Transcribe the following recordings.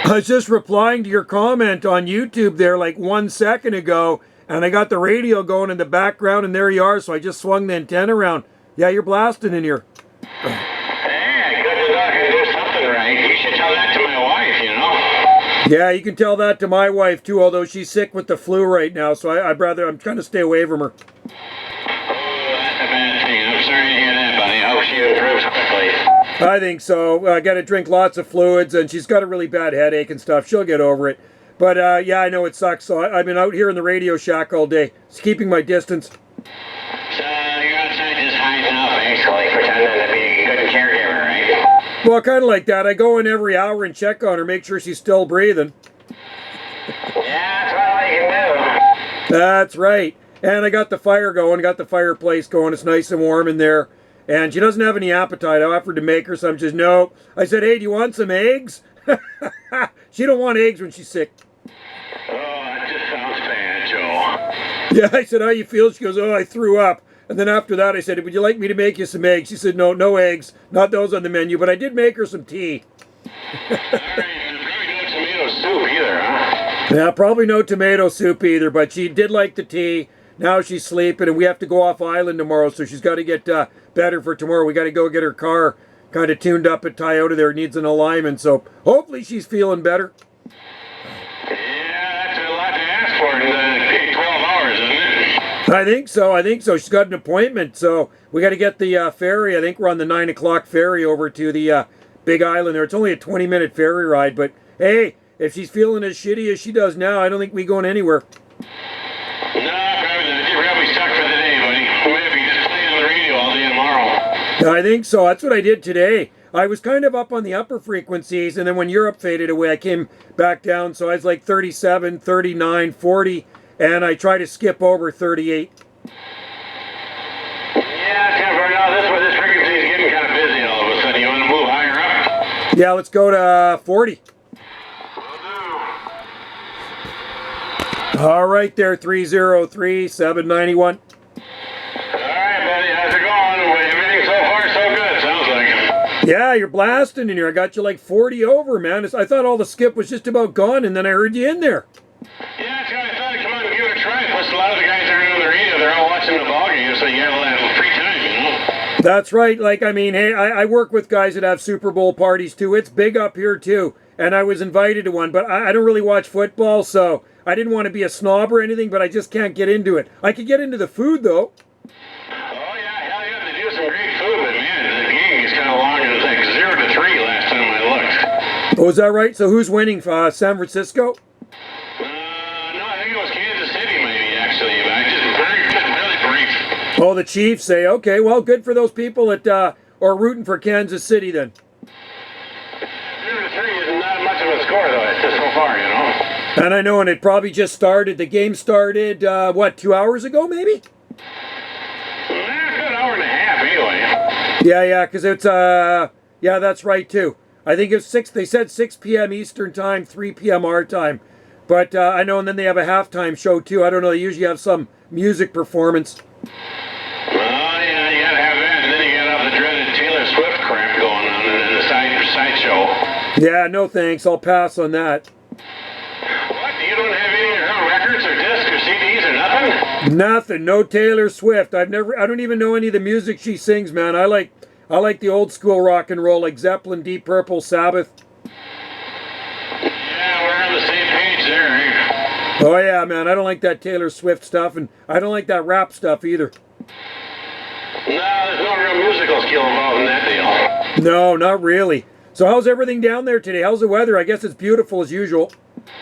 I was just replying to your comment on YouTube there like 1 second ago, and I got the radio going in the background, and there you are, so I just swung the antenna around. Yeah, you're blasting in here. Hey, good to know I can do something right. You should tell that to my wife, you know? Yeah, you can tell that to my wife too, although she's sick with the flu right now, so I'm trying to stay away from her. Oh, that's a bad thing. I'm sorry to hear that, buddy. I hope she improves quickly. I think so. I got to drink lots of fluids, and she's got a really bad headache and stuff. She'll get over it. But yeah, I know it sucks. So I've been out here in the Radio Shack all day, just keeping my distance. So you're outside just hiding out, basically, pretending to be a good caregiver, right? Well, kind of like that. I go in every hour and check on her, make sure she's still breathing. Yeah, that's all you can do. That's right. And I got the fire going, got the fireplace going. It's nice and warm in there. And she doesn't have any appetite. I offered to make her some. She says, no. I said, hey, do you want some eggs? She don't want eggs when she's sick. Oh, that just sounds bad, Joe. Yeah, I said, how you feel? She goes, oh, I threw up. And then after that, I said, would you like me to make you some eggs? She said, no, no eggs. Not those on the menu. But I did make her some tea. All right, there's probably no tomato soup either, huh? Yeah, probably no tomato soup either. But she did like the tea. Now she's sleeping, and we have to go off island tomorrow, so she's got to get better for tomorrow. We got to go get her car kind of tuned up at Toyota there. It needs an alignment, so hopefully she's feeling better. Yeah, that's a lot to ask for in 12 hours, isn't it? I think so. She's got an appointment, so we got to get the ferry. I think we're on the 9 o'clock ferry over to the big island there. It's only a 20-minute ferry ride, but hey, if she's feeling as shitty as she does now, I don't think we're going anywhere. No, probably not. You're probably stuck for the day, buddy. Maybe just play on the radio all day tomorrow. I think so. That's what I did today. I was kind of up on the upper frequencies, and then when Europe faded away, I came back down. So I was like 37, 39, 40, and I tried to skip over 38. Yeah, Tim, for now, this frequency is getting kind of busy all of a sudden. You want to move higher up? Yeah, let's go to 40. All right there, 303, 791. All right, buddy. How's it going? Everything so far so good, sounds like. Yeah, you're blasting in here. I got you like 40 over, man. I thought all the skip was just about gone, and then I heard you in there. Yeah, that's what I thought. Come on and give it a try. Plus, a lot of the guys aren't on the radio. They're all watching the ball game, so you have a lot of free time, you know? That's right. Like, I mean, hey, I work with guys that have Super Bowl parties, too. It's big up here, too. And I was invited to one, but I don't really watch football, so I didn't want to be a snob or anything, but I just can't get into it. I could get into the food, though. Oh, yeah, hell yeah, they do some great food, but man, the game is kind of long. It was like 0-3 last time I looked. Oh, is that right? So who's winning? San Francisco? No, I think it was Kansas City, maybe, actually, but I just really brief. Oh, the Chiefs say, okay, well, good for those people that are rooting for Kansas City, then. 0-3 is not much of a score, though. It's just so far, you know. And I know, and it probably just started. The game started, 2 hours ago, maybe? Nah, a good hour and a half, anyway. Yeah, because it's, yeah, that's right, too. I think it's 6, they said 6 p.m. Eastern time, 3 p.m. our time. But I know, and then they have a halftime show, too. I don't know, they usually have some music performance. Well, yeah, you gotta have that, and then you gotta have the dreaded Taylor Swift crap going on in the side show. Yeah, no thanks. I'll pass on that. What? You don't have any of her records or discs or CDs or nothing? Nothing. No Taylor Swift. I don't even know any of the music she sings, man. I like the old school rock and roll, like Zeppelin, Deep Purple, Sabbath. Yeah, we're on the same page there, eh? Oh yeah, man. I don't like that Taylor Swift stuff, and I don't like that rap stuff either. No, there's no real musical skill involved in that deal. No, not really. So how's everything down there today? How's the weather? I guess it's beautiful as usual. It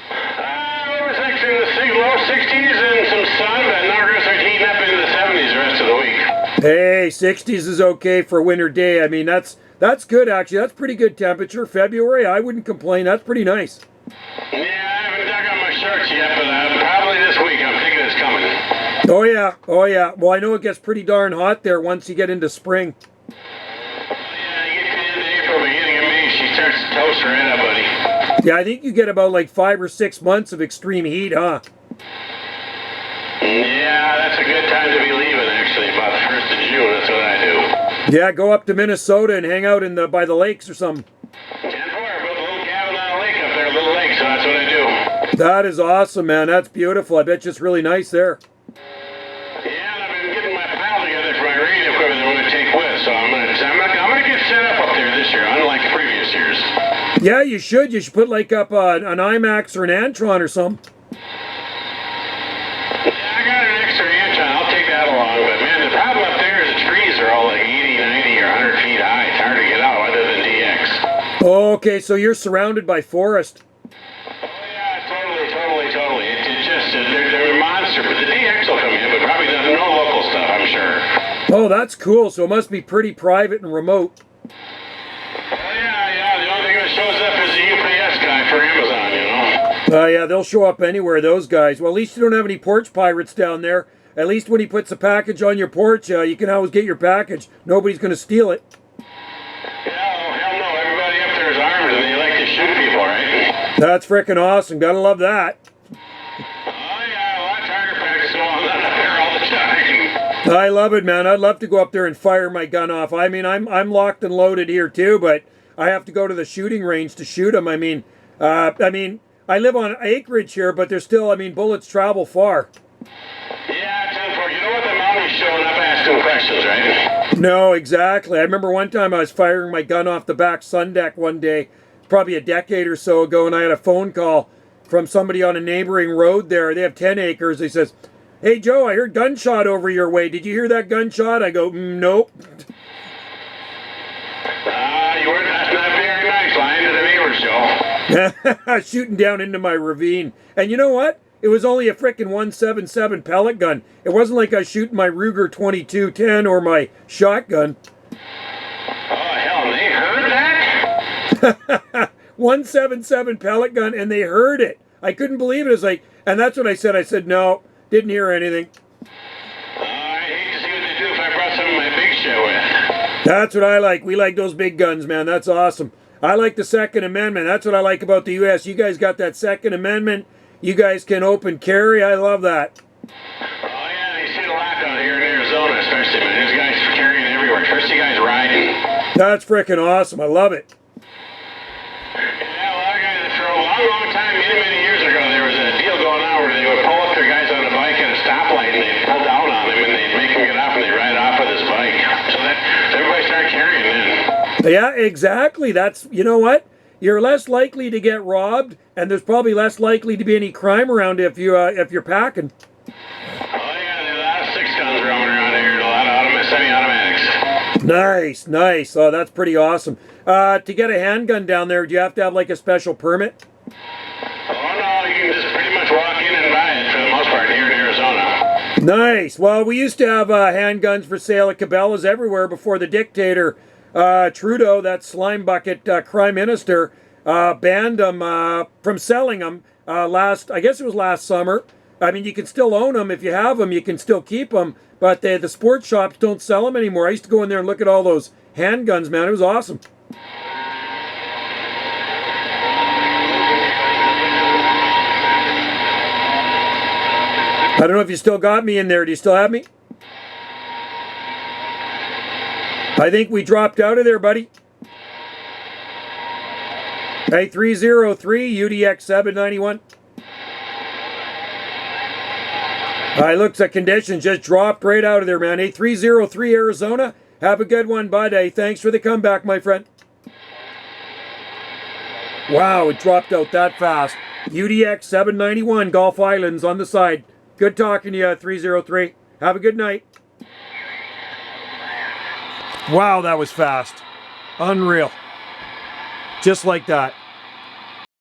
was actually in the low 60s and some sun, but now we're going to start heating up into the 70s the rest of the week. Hey, 60s is okay for a winter day. I mean, that's good, actually. That's pretty good temperature. February, I wouldn't complain. That's pretty nice. Yeah, I haven't dug on my shorts yet, but probably this week. I'm thinking it's coming. Oh, yeah. Well, I know it gets pretty darn hot there once you get into spring. Yeah, you get to the end of April, beginning of May, she starts to toast right up, buddy. Yeah, I think you get about like 5 or 6 months of extreme heat, huh? Yeah, that's a good time to be leaving, actually, about the 1st of June. That's what I Yeah, go up to Minnesota and hang out in the by the lakes or something. 10-4, built a little cabin on a lake up there, a little lake, so that's what I do. That is awesome, man. That's beautiful. I bet you it's really nice there. Yeah, and I've been getting my pile together for my radio equipment I'm going to take with, so I'm gonna get set up there this year, unlike previous years. Yeah, you should. You should put like up an IMAX or an Antron or something. Yeah, I got an extra Antron. I'll take that along, but man, the problem up there is the trees are all like 80, 90, or 100 feet high. It's hard to get out other than DX. Okay, so you're surrounded by forest. Oh yeah, totally. It's just, they're a monster, but the DX will come in, but probably no local stuff, I'm sure. Oh, that's cool. So it must be pretty private and remote. Oh yeah, the only thing that shows up is the UPS guy for Amazon, you know? Yeah, they'll show up anywhere, those guys. Well, at least you don't have any porch pirates down there. At least when he puts a package on your porch, you can always get your package. Nobody's going to steal it. Yeah, oh, hell no. Everybody up there is armed and they like to shoot people, right? That's freaking awesome. Gotta love that. Oh yeah, well, that's harder practice going on up there all the time. I love it, man. I'd love to go up there and fire my gun off. I mean, I'm locked and loaded here too, but I have to go to the shooting range to shoot them. I mean, I live on acreage here, but there's still, bullets travel far. Yeah, 10-4. You know what? The mounties showing up asking questions, right? No, exactly. I remember one time I was firing my gun off the back sun deck one day, probably a decade or so ago, and I had a phone call from somebody on a neighboring road there. They have 10 acres. He says, "Hey, Joe, I heard gunshot over your way. Did you hear that gunshot?" I go, "Nope." You weren't, that's not very nice, lying to the neighbors, Joe. Shooting down into my ravine. And you know what? It was only a frickin' 177 pellet gun. It wasn't like I was shooting my Ruger 2210 or my shotgun. Oh, hell, and they heard that? 177 pellet gun, and they heard it. I couldn't believe it. It was like, and that's what I said. I said, no, didn't hear anything. I hate to see what they do if I brought some of my big shit with. That's what I like. We like those big guns, man. That's awesome. I like the Second Amendment. That's what I like about the U.S. You guys got that Second Amendment. You guys can open carry. I love that. Oh, yeah, you see a lot down here in Arizona, especially, man. There's guys carrying everywhere, especially guys riding. That's freaking awesome. I love it. Yeah, a lot of guys that throw a long time, many years ago, there was a deal going on where they would pull up their guys on a bike at a stoplight and they'd pull down on them and they'd make them get off and they'd ride off with his bike. So everybody started carrying then. Yeah, exactly. That's, you know what? You're less likely to get robbed, and there's probably less likely to be any crime around if you're packing. Oh yeah, there's a lot of 6 guns roaming around here, a lot of semi-automatics. Nice. Oh, that's pretty awesome. To get a handgun down there, do you have to have like a special permit? Oh no, you can just pretty much walk in and buy it for the most part here in Arizona. Nice. Well, we used to have handguns for sale at Cabela's everywhere before the dictator, Trudeau, that slime bucket crime minister, banned them from selling them I guess it was last summer. I mean, you can still own them. If you have them, you can still keep them. But the sports shops don't sell them anymore. I used to go in there and look at all those handguns, man. It was awesome. I don't know if you still got me in there. Do you still have me? I think we dropped out of there, buddy. Hey, 303 UDX 791. Looks like conditions just dropped right out of there, man. Hey, 303 Arizona. Have a good one, bud. Hey, thanks for the comeback, my friend. Wow, it dropped out that fast. UDX 791, Gulf Islands on the side. Good talking to you, 303. Have a good night. Wow, that was fast. Unreal. Just like that.